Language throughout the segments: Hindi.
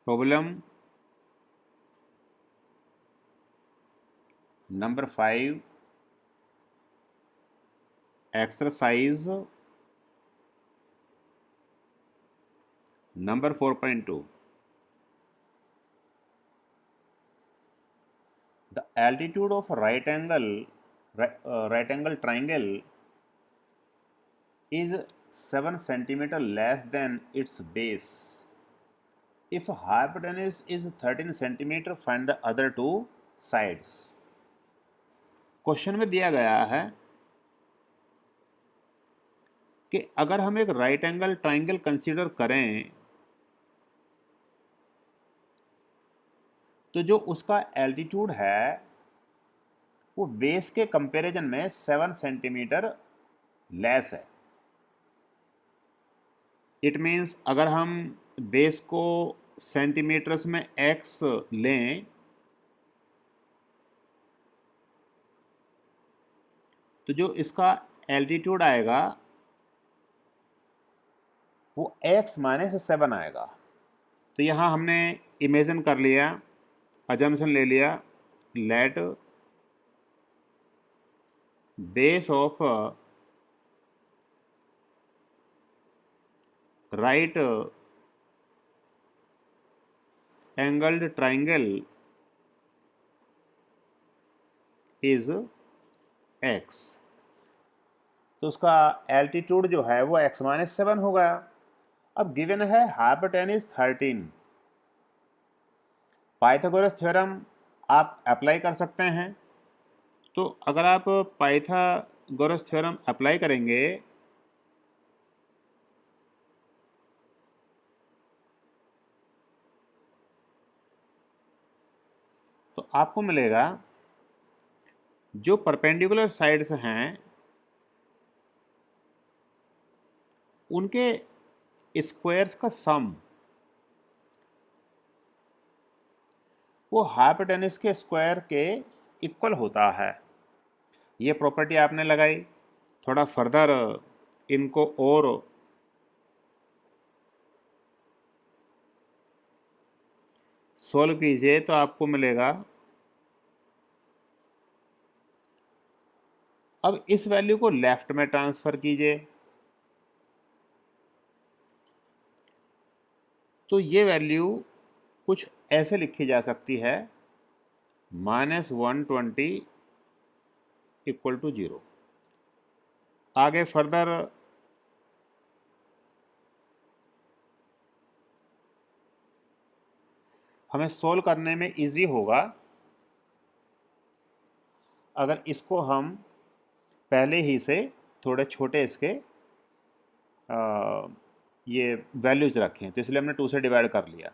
Problem number 5, exercise number 4.2. The altitude of a right angle triangle is 7 centimeter less than its base. If hypotenuse is 13 centimeter, find the other two sides. Question में दिया गया है कि अगर हम एक राइट एंगल ट्राइंगल कंसीडर करें तो जो उसका एल्टीट्यूड है वो बेस के कंपैरिजन में 7 सेंटीमीटर लेस है. इट मीन्स अगर हम बेस को सेंटीमीटर्स में x लें तो जो इसका एल्टीट्यूड आएगा वो x माइनस 7 आएगा. तो यहाँ हमने इमेजिन कर लिया, अजम्पशन ले लिया, let base of right angled triangle is x. तो उसका एल्टीट्यूड जो है वो x माइनस 7 हो गया. अब गिवन है हाइपोटेन्यूज 13. पाइथागोरस थ्योरम आप अप्लाई कर सकते हैं. तो अगर आप पाइथागोरस थ्योरम अप्लाई करेंगे तो आपको मिलेगा जो परपेंडिकुलर साइड्स हैं उनके स्क्वायर्स का सम वो हाइपोटेन्यूज के स्क्वायर के इक्वल होता है. ये प्रॉपर्टी आपने लगाई. थोड़ा फर्दर इनको और सॉल्व कीजिए तो आपको मिलेगा. अब इस वैल्यू को लेफ्ट में ट्रांसफ़र कीजिए तो ये वैल्यू कुछ ऐसे लिखी जा सकती है -120 इक्वल टू 0. आगे फर्दर हमें सोल्व करने में इजी होगा अगर इसको हम पहले ही से थोड़े छोटे इसके ये वैल्यूज रखें. तो इसलिए हमने 2 से डिवाइड कर लिया.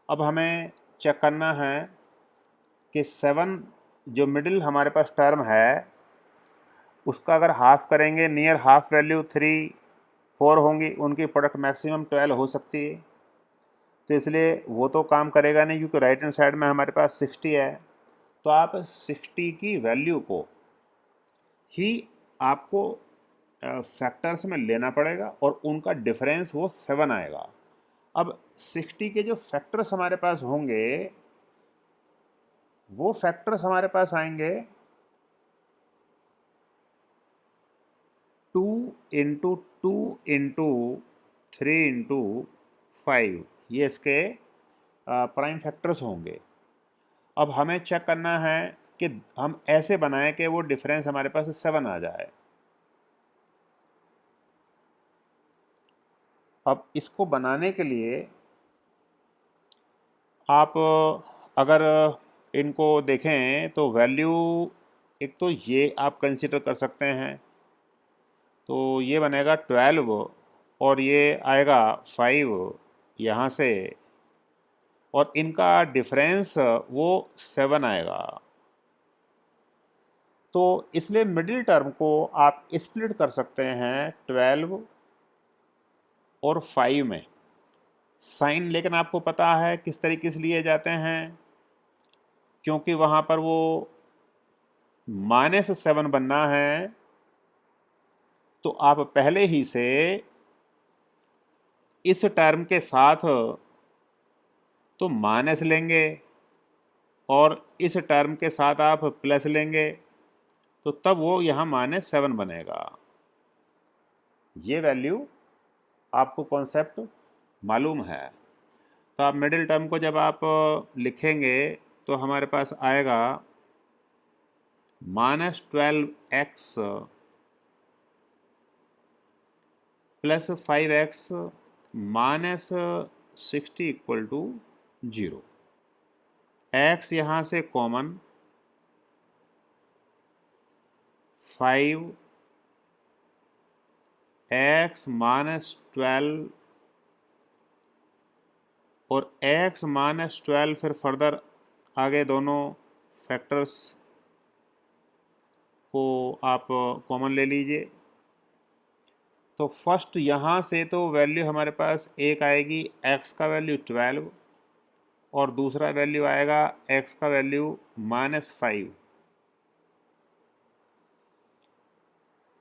अब हमें चेक करना है कि 7 जो मिडिल हमारे पास टर्म है उसका अगर हाफ करेंगे, नियर हाफ वैल्यू 3, 4 होंगी, उनकी प्रोडक्ट मैक्सिमम 12 हो सकती है. तो इसलिए वो तो काम करेगा नहीं क्योंकि राइट हैंड साइड में हमारे पास 60 है. तो आप 60 की वैल्यू को ही आपको फैक्टर्स में लेना पड़ेगा और उनका डिफरेंस वो 7 आएगा. अब 60 के जो फैक्टर्स हमारे पास होंगे वो फैक्टर्स हमारे पास आएंगे 2 इंटू 2 इंटू 3 इंटू 5. ये इसके प्राइम फैक्टर्स होंगे. अब हमें चेक करना है कि हम ऐसे बनाएं कि वो डिफरेंस हमारे पास 7 आ जाए. अब इसको बनाने के लिए आप अगर इनको देखें तो वैल्यू एक तो ये आप कंसीडर कर सकते हैं. तो ये बनेगा 12 और ये आएगा 5 यहाँ से और इनका डिफरेंस वो 7 आएगा. तो इसलिए मिडिल टर्म को आप स्प्लिट कर सकते हैं 12 और 5 में. साइन लेकिन आपको पता है किस तरीके से लिए जाते हैं क्योंकि वहाँ पर वो -7 बनना है तो आप पहले ही से इस टर्म के साथ तो माइनस लेंगे और इस टर्म के साथ आप प्लस लेंगे तो तब वो यहाँ -7 बनेगा। ये वैल्यू आपको कॉन्सेप्ट मालूम है। तो आप मिडिल टर्म को जब आप लिखेंगे तो हमारे पास आएगा -12x प्लस 5x -60 = 0। x यहाँ से कॉमन, 5x -12 और x -12 फिर फर्दर आगे दोनों फैक्टर्स को आप कॉमन ले लीजिए। तो फर्स्ट यहाँ से तो वैल्यू हमारे पास एक आएगी x का वैल्यू 12 और दूसरा वैल्यू आएगा x का वैल्यू -5।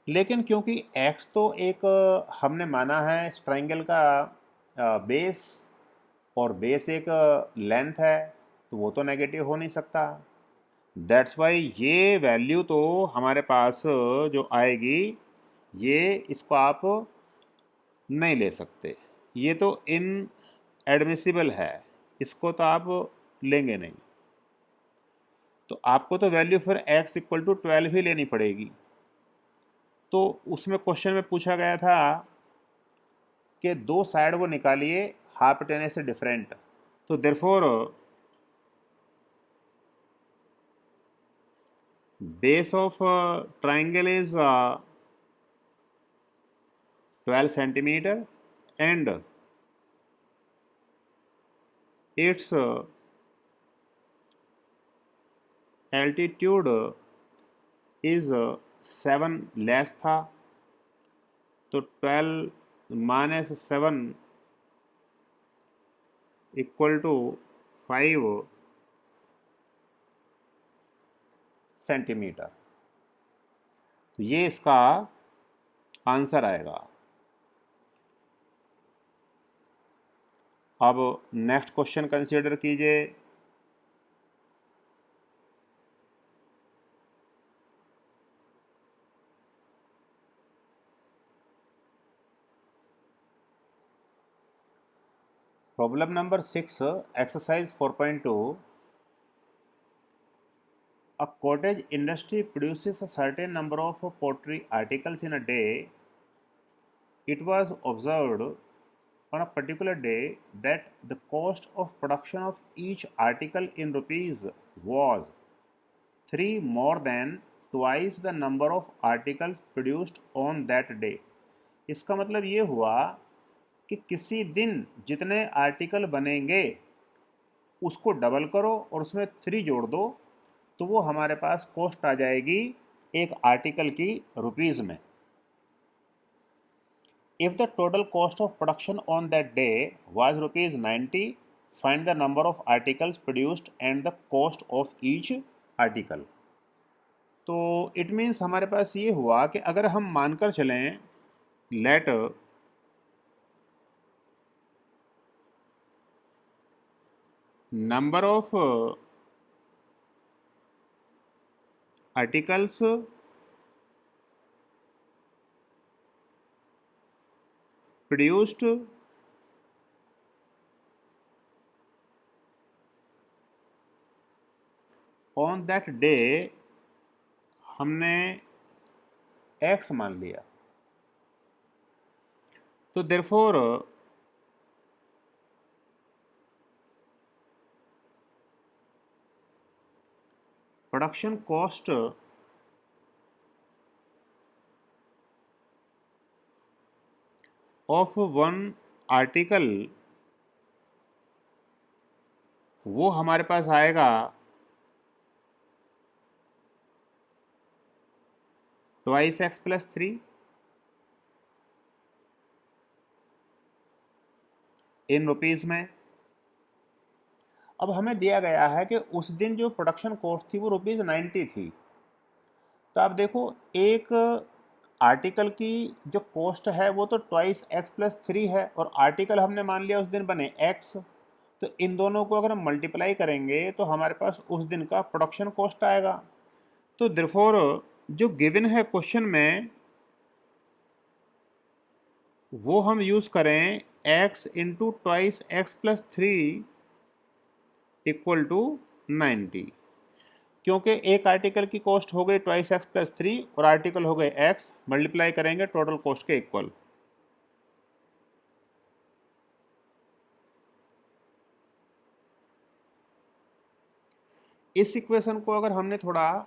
लेकिन क्योंकि x तो एक हमने माना है ट्रायंगल का बेस और बेस एक लेंथ है, तो वो तो नेगेटिव हो नहीं सकता। दैट्स वाई ये वैल्यू तो हमारे पास जो आएगी ये इसको आप नहीं ले सकते, ये तो इनएडमिसिबल है, इसको तो आप लेंगे नहीं। तो आपको तो वैल्यू फिर x = 12 ही लेनी पड़ेगी। तो उसमें क्वेश्चन में पूछा गया था कि दो साइड वो निकालिए हाइपोटेनस से डिफरेंट। तो therefore base of triangle is 12 centimeter and its altitude is 7 less था। तो 12 - 7 = 5 सेंटीमीटर। तो ये इसका आंसर आएगा। अब नेक्स्ट क्वेश्चन कंसीडर कीजिए। Problem number 6, exercise 4.2। A cottage industry produces a certain number of pottery articles in a day. It was observed on a particular day that the cost of production of each article in rupees was 3 more than twice the number of articles produced on that day. इसका मतलब ये हुआ कि किसी दिन जितने आर्टिकल बनेंगे उसको डबल करो और उसमें 3 जोड़ दो, तो वो हमारे पास कॉस्ट आ जाएगी एक आर्टिकल की रुपीज़ में। If the total cost of production on that day was ₹90, find the number of articles produced and the cost of each article. तो इट मीन्स हमारे पास ये हुआ कि अगर हम मानकर चलें let number of articles produced on that day हमने x मान लिया। तो therefore production cost of one article वो हमारे पास आएगा ट्वाइस x + 3 इन रुपीज़ में। अब हमें दिया गया है कि उस दिन जो प्रोडक्शन कॉस्ट थी वो ₹90 थी। तो आप देखो एक आर्टिकल की जो कॉस्ट है वो तो ट्वाइस x + 3 है और आर्टिकल हमने मान लिया उस दिन बने x। तो इन दोनों को अगर हम मल्टीप्लाई करेंगे तो हमारे पास उस दिन का प्रोडक्शन कॉस्ट आएगा। तो देयरफॉर जो गिवन है क्वेश्चन में वो हम यूज़ करें x into twice x plus 3 equal to 90, क्योंकि एक आर्टिकल की कॉस्ट हो गई ट्वाइस एक्स प्लस 3 और आर्टिकल हो गए x, मल्टीप्लाई करेंगे टोटल कॉस्ट के इक्वल। इस इक्वेशन को अगर हमने थोड़ा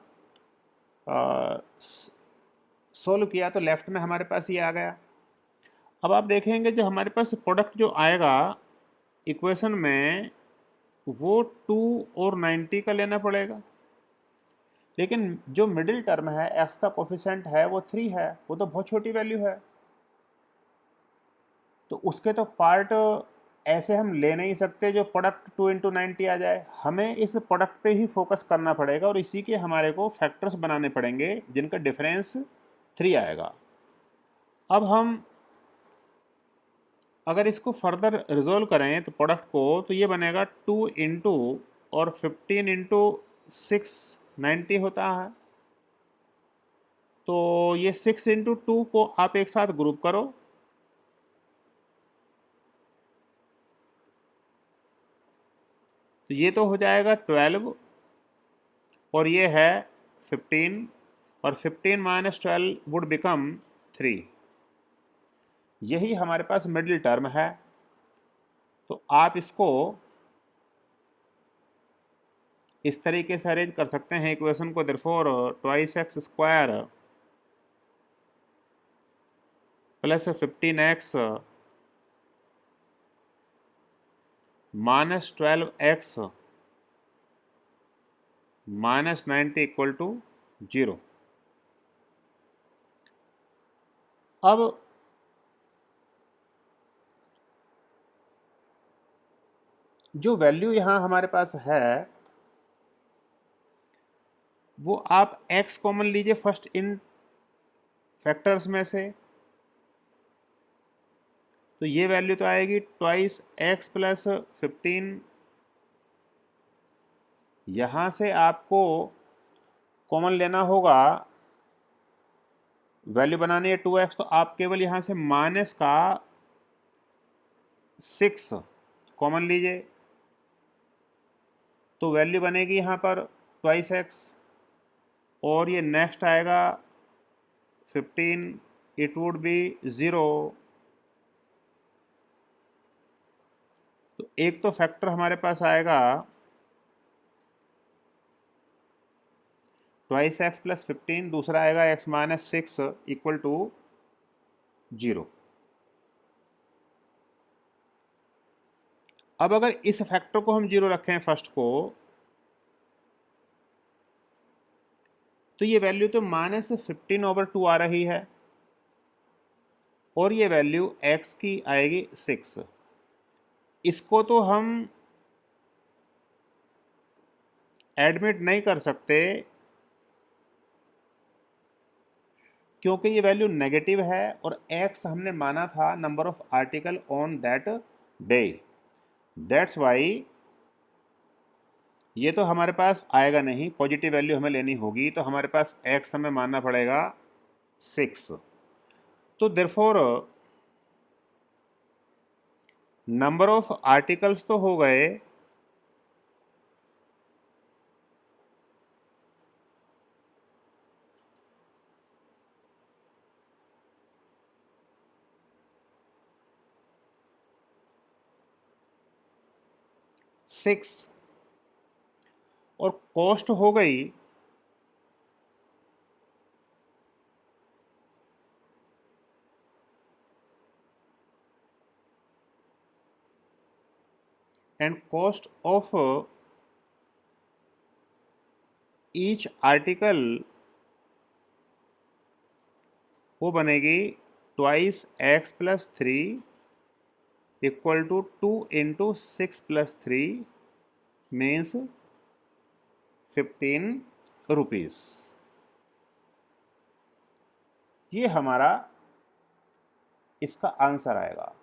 सोल्व किया तो लेफ्ट में हमारे पास ये आ गया। अब आप देखेंगे जो हमारे पास प्रोडक्ट जो आएगा इक्वेशन में वो 2 और 90 का लेना पड़ेगा, लेकिन जो मिडिल टर्म है x का कोफिशिएंट है वो 3 है, वो तो बहुत छोटी वैल्यू है, तो उसके तो पार्ट ऐसे हम ले नहीं सकते जो प्रोडक्ट 2 इंटू 90 आ जाए। हमें इस प्रोडक्ट पे ही फोकस करना पड़ेगा और इसी के हमारे को फैक्टर्स बनाने पड़ेंगे जिनका डिफरेंस 3 आएगा। अब हम अगर इसको फर्दर रिजोल्व करें तो प्रोडक्ट को, तो ये बनेगा 2 इंटू और 15 इंटू 690 होता है, तो ये 6 इंटू 2 को आप एक साथ ग्रुप करो, तो ये तो हो जाएगा 12 और ये है 15 और 15 माइनस 12 वुड बिकम 3। यही हमारे पास मिडिल टर्म है। तो आप इसको इस तरीके से अरेंज कर सकते हैं इक्वेशन को, therefore twice x square plus 15x minus 12x minus 90 equal to 0। अब जो वैल्यू यहाँ हमारे पास है वो आप x कॉमन लीजिए फर्स्ट इन फैक्टर्स में से, तो ये वैल्यू तो आएगी ट्वाइस एक्स प्लस 15। यहाँ से आपको कॉमन लेना होगा, वैल्यू बनानी है 2x, तो आप केवल यहाँ से माइनस का 6 कॉमन लीजिए, तो वैल्यू बनेगी यहाँ पर ट्वाइस एक्स और ये नेक्स्ट आएगा 15, इट वुड बी 0। तो एक तो फैक्टर हमारे पास आएगा ट्वाइस एक्स प्लस 15, दूसरा आएगा x माइनस 6 इक्वल टू 0। अब अगर इस फैक्टर को हम 0 रखें फर्स्ट को, तो ये वैल्यू तो माइनस 15/2 आ रही है और ये वैल्यू x की आएगी 6। इसको तो हम एडमिट नहीं कर सकते क्योंकि ये वैल्यू नेगेटिव है और x हमने माना था number of article on that day, that's why ये तो हमारे पास आएगा नहीं, पॉजिटिव वैल्यू हमें लेनी होगी, तो हमारे पास x हमें मानना पड़ेगा 6। तो देयरफॉर नंबर ऑफ आर्टिकल्स तो हो गए, सिक्स, और कॉस्ट हो गई and cost of each article वो बनेगी twice x plus 3 equal to 2 into 6 plus 3 means 15 rupees. ये हमारा इसका आंसर आएगा।